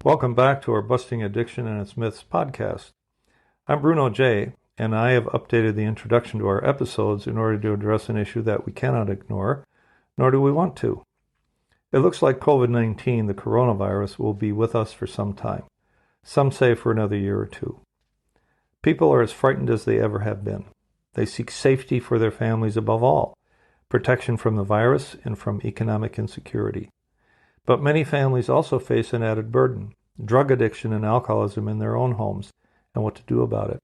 Welcome back to our Busting Addiction and Its Myths podcast. I'm Bruno J., and I have updated the introduction to our episodes in order to address an issue that we cannot ignore, nor do we want to. It looks like COVID-19, the coronavirus, will be with us for some time. Some say for another year or two. People are as frightened as they ever have been. They seek safety for their families above all, protection from the virus and from economic insecurity. But many families also face an added burden, drug addiction and alcoholism in their own homes, and what to do about it.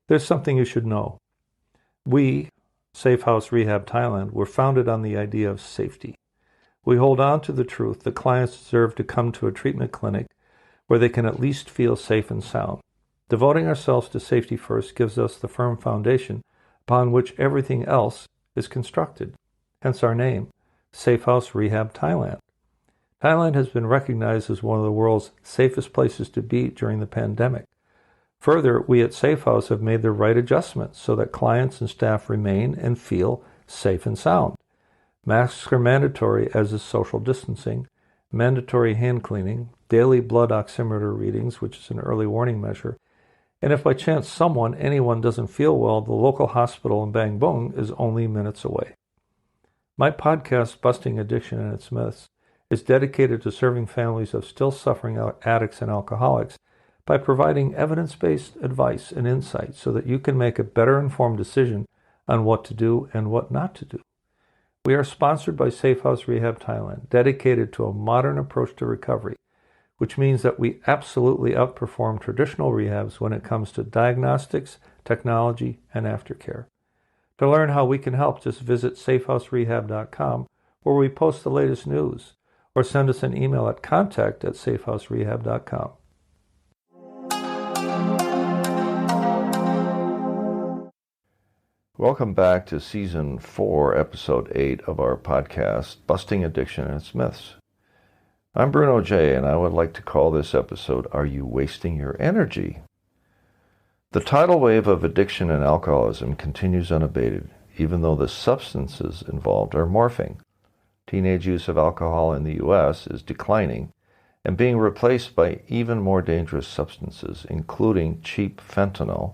There's something you should know. We, Safe House Rehab Thailand, were founded on the idea of safety. We hold on to the truth that clients deserve to come to a treatment clinic where they can at least feel safe and sound. Devoting ourselves to safety first gives us the firm foundation upon which everything else is constructed, hence our name, Safe House Rehab Thailand. Thailand has been recognized as one of the world's safest places to be during the pandemic. Further, we at Safe House have made the right adjustments so that clients and staff remain and feel safe and sound. Masks are mandatory, as is social distancing, mandatory hand cleaning, daily blood oximeter readings, which is an early warning measure, and if by chance anyone doesn't feel well, the local hospital in Bang Bung is only minutes away. My podcast, Busting Addiction and Its Myths, is dedicated to serving families of still suffering addicts and alcoholics by providing evidence-based advice and insight so that you can make a better informed decision on what to do and what not to do. We are sponsored by Safe House Rehab Thailand, dedicated to a modern approach to recovery, which means that we absolutely outperform traditional rehabs when it comes to diagnostics, technology, and aftercare. To learn how we can help, just visit safehouserehab.com, where we post the latest news, or send us an email at contact@safehouserehab.com. Welcome back to Season 4, Episode 8 of our podcast, Busting Addiction and Its Myths. I'm Bruno J., and I would like to call this episode, Are You Wasting Your Energy? The tidal wave of addiction and alcoholism continues unabated, even though the substances involved are morphing. Teenage use of alcohol in the U.S. is declining and being replaced by even more dangerous substances, including cheap fentanyl,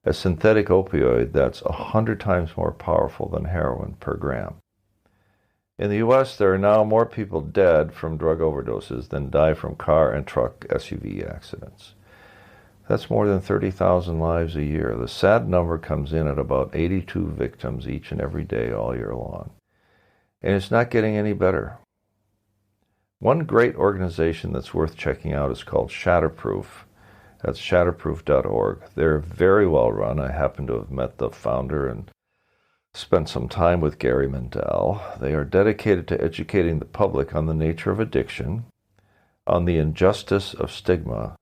a synthetic opioid that's 100 times more powerful than heroin per gram. In the U.S., there are now more people dead from drug overdoses than die from car and truck SUV accidents. That's more than 30,000 lives a year. The sad number comes in at about 82 victims each and every day all year long. And it's not getting any better. One great organization that's worth checking out is called Shatterproof. That's shatterproof.org. They're very well run. I happen to have met the founder and spent some time with Gary Mendel. They are dedicated to educating the public on the nature of addiction, on the injustice of stigma,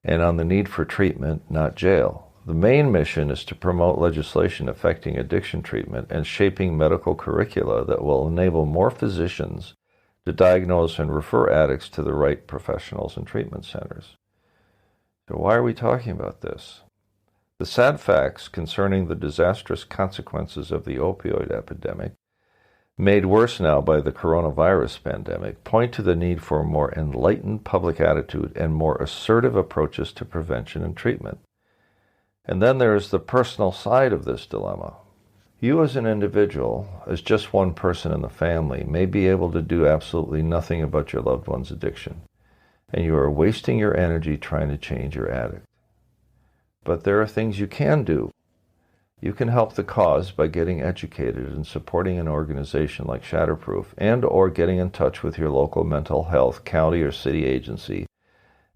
and on the need for treatment, not jail. The main mission is to promote legislation affecting addiction treatment and shaping medical curricula that will enable more physicians to diagnose and refer addicts to the right professionals and treatment centers. So why are we talking about this? The sad facts concerning the disastrous consequences of the opioid epidemic, made worse now by the coronavirus pandemic, point to the need for a more enlightened public attitude and more assertive approaches to prevention and treatment. And then there is the personal side of this dilemma. You as an individual, as just one person in the family, may be able to do absolutely nothing about your loved one's addiction, and you are wasting your energy trying to change your addict. But there are things you can do. You can help the cause by getting educated and supporting an organization like Shatterproof, and or getting in touch with your local mental health, county or city agency,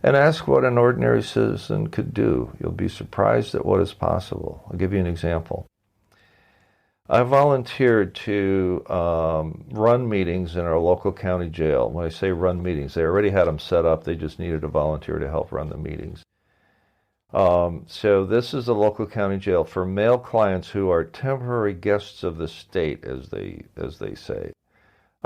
and ask what an ordinary citizen could do. You'll be surprised at what is possible. I'll give you an example. I volunteered to run meetings in our local county jail. When I say run meetings, they already had them set up. They just needed a volunteer to help run the meetings. So this is the local county jail for male clients who are temporary guests of the state, as they say.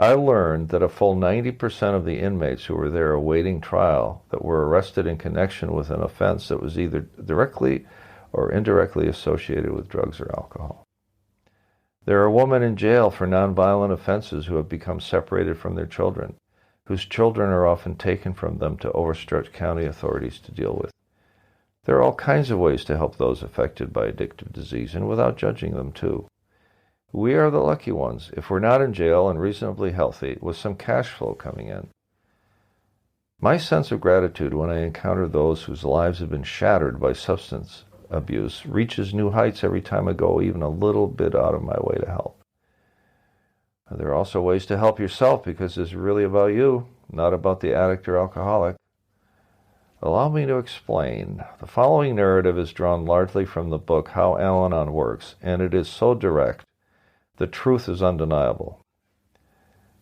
I learned that a full 90% of the inmates who were there awaiting trial that were arrested in connection with an offense that was either directly or indirectly associated with drugs or alcohol. There are women in jail for nonviolent offenses who have become separated from their children, whose children are often taken from them to overstretched county authorities to deal with. There are all kinds of ways to help those affected by addictive disease, and without judging them too. We are the lucky ones if we're not in jail and reasonably healthy with some cash flow coming in. My sense of gratitude when I encounter those whose lives have been shattered by substance abuse reaches new heights every time I go even a little bit out of my way to help. There are also ways to help yourself because it's really about you, not about the addict or alcoholic. Allow me to explain. The following narrative is drawn largely from the book How Al-Anon Works, and it is so direct, the truth is undeniable.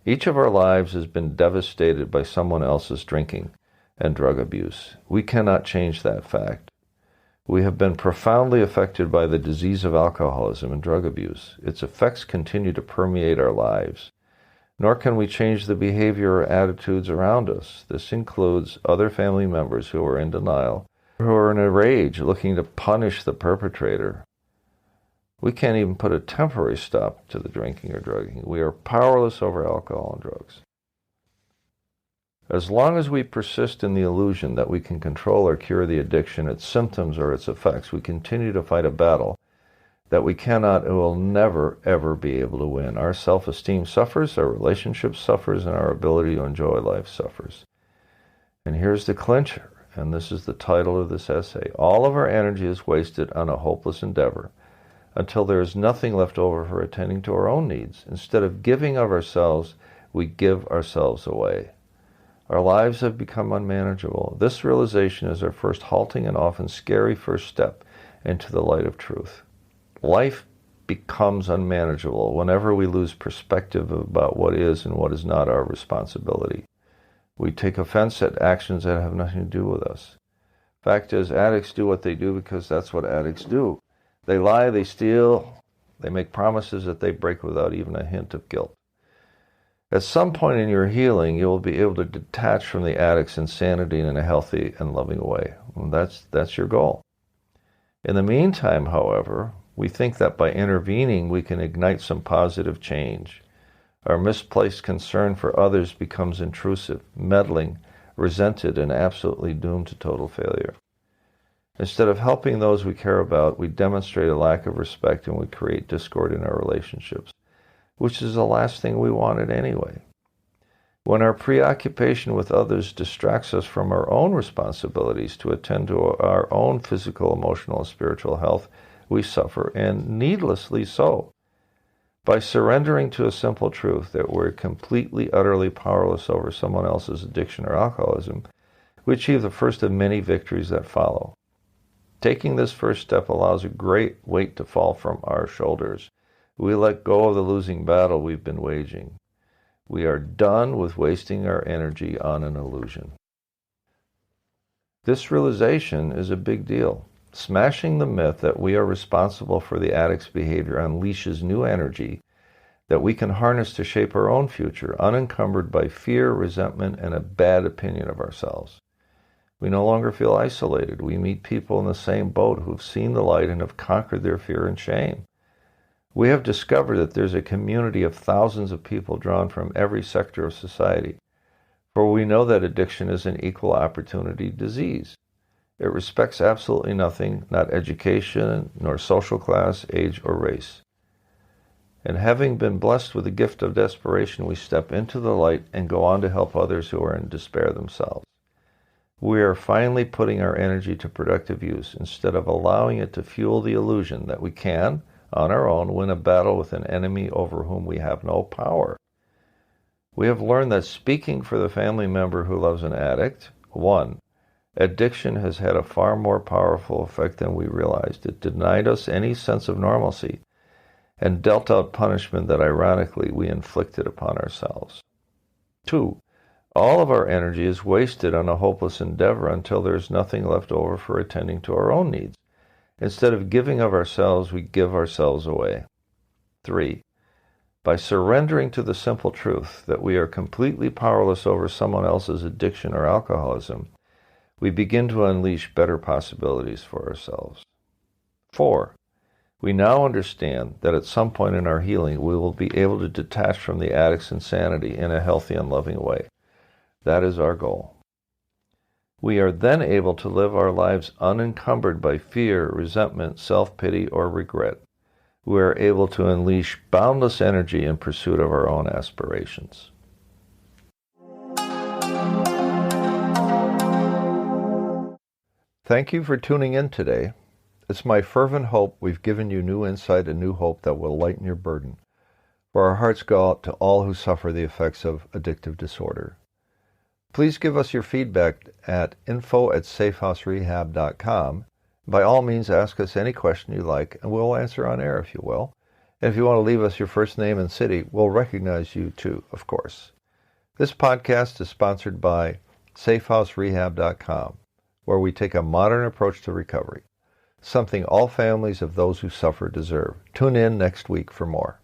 Each of our lives has been devastated by someone else's drinking and drug abuse. We cannot change that fact. We have been profoundly affected by the disease of alcoholism and drug abuse. Its effects continue to permeate our lives. Nor can we change the behavior or attitudes around us. This includes other family members who are in denial, who are in a rage looking to punish the perpetrator. We can't even put a temporary stop to the drinking or drugging. We are powerless over alcohol and drugs. As long as we persist in the illusion that we can control or cure the addiction, its symptoms, or its effects, we continue to fight a battle that we cannot and will never, ever be able to win. Our self-esteem suffers, our relationship suffers, and our ability to enjoy life suffers. And here's the clincher, and this is the title of this essay. All of our energy is wasted on a hopeless endeavor until there is nothing left over for attending to our own needs. Instead of giving of ourselves, we give ourselves away. Our lives have become unmanageable. This realization is our first halting and often scary first step into the light of truth. Life becomes unmanageable whenever we lose perspective about what is and what is not our responsibility. We take offense at actions that have nothing to do with us. Fact is, addicts do what they do because that's what addicts do. They lie, they steal, they make promises that they break without even a hint of guilt. At some point in your healing, you will be able to detach from the addict's insanity in a healthy and loving way. And that's your goal. In the meantime, however, we think that by intervening, we can ignite some positive change. Our misplaced concern for others becomes intrusive, meddling, resented, and absolutely doomed to total failure. Instead of helping those we care about, we demonstrate a lack of respect and we create discord in our relationships, which is the last thing we wanted anyway. When our preoccupation with others distracts us from our own responsibilities to attend to our own physical, emotional, and spiritual health, we suffer, and needlessly so. By surrendering to a simple truth that we're completely, utterly powerless over someone else's addiction or alcoholism, we achieve the first of many victories that follow. Taking this first step allows a great weight to fall from our shoulders. We let go of the losing battle we've been waging. We are done with wasting our energy on an illusion. This realization is a big deal. Smashing the myth that we are responsible for the addict's behavior unleashes new energy that we can harness to shape our own future, unencumbered by fear, resentment, and a bad opinion of ourselves. We no longer feel isolated. We meet people in the same boat who've seen the light and have conquered their fear and shame. We have discovered that there's a community of thousands of people drawn from every sector of society, for we know that addiction is an equal opportunity disease. It respects absolutely nothing, not education, nor social class, age, or race. And having been blessed with the gift of desperation, we step into the light and go on to help others who are in despair themselves. We are finally putting our energy to productive use instead of allowing it to fuel the illusion that we can, on our own, win a battle with an enemy over whom we have no power. We have learned that speaking for the family member who loves an addict, 1, addiction has had a far more powerful effect than we realized. It denied us any sense of normalcy and dealt out punishment that ironically we inflicted upon ourselves. 2, all of our energy is wasted on a hopeless endeavor until there is nothing left over for attending to our own needs. Instead of giving of ourselves, we give ourselves away. 3, by surrendering to the simple truth that we are completely powerless over someone else's addiction or alcoholism, we begin to unleash better possibilities for ourselves. 4, we now understand that at some point in our healing, we will be able to detach from the addict's insanity in a healthy and loving way. That is our goal. We are then able to live our lives unencumbered by fear, resentment, self-pity, or regret. We are able to unleash boundless energy in pursuit of our own aspirations. Thank you for tuning in today. It's my fervent hope we've given you new insight and new hope that will lighten your burden. For our hearts go out to all who suffer the effects of addictive disorder. Please give us your feedback at info@safehouserehab.com. By all means, ask us any question you like, and we'll answer on air if you will. And if you want to leave us your first name and city, we'll recognize you too, of course. This podcast is sponsored by safehouserehab.com, where we take a modern approach to recovery, something all families of those who suffer deserve. Tune in next week for more.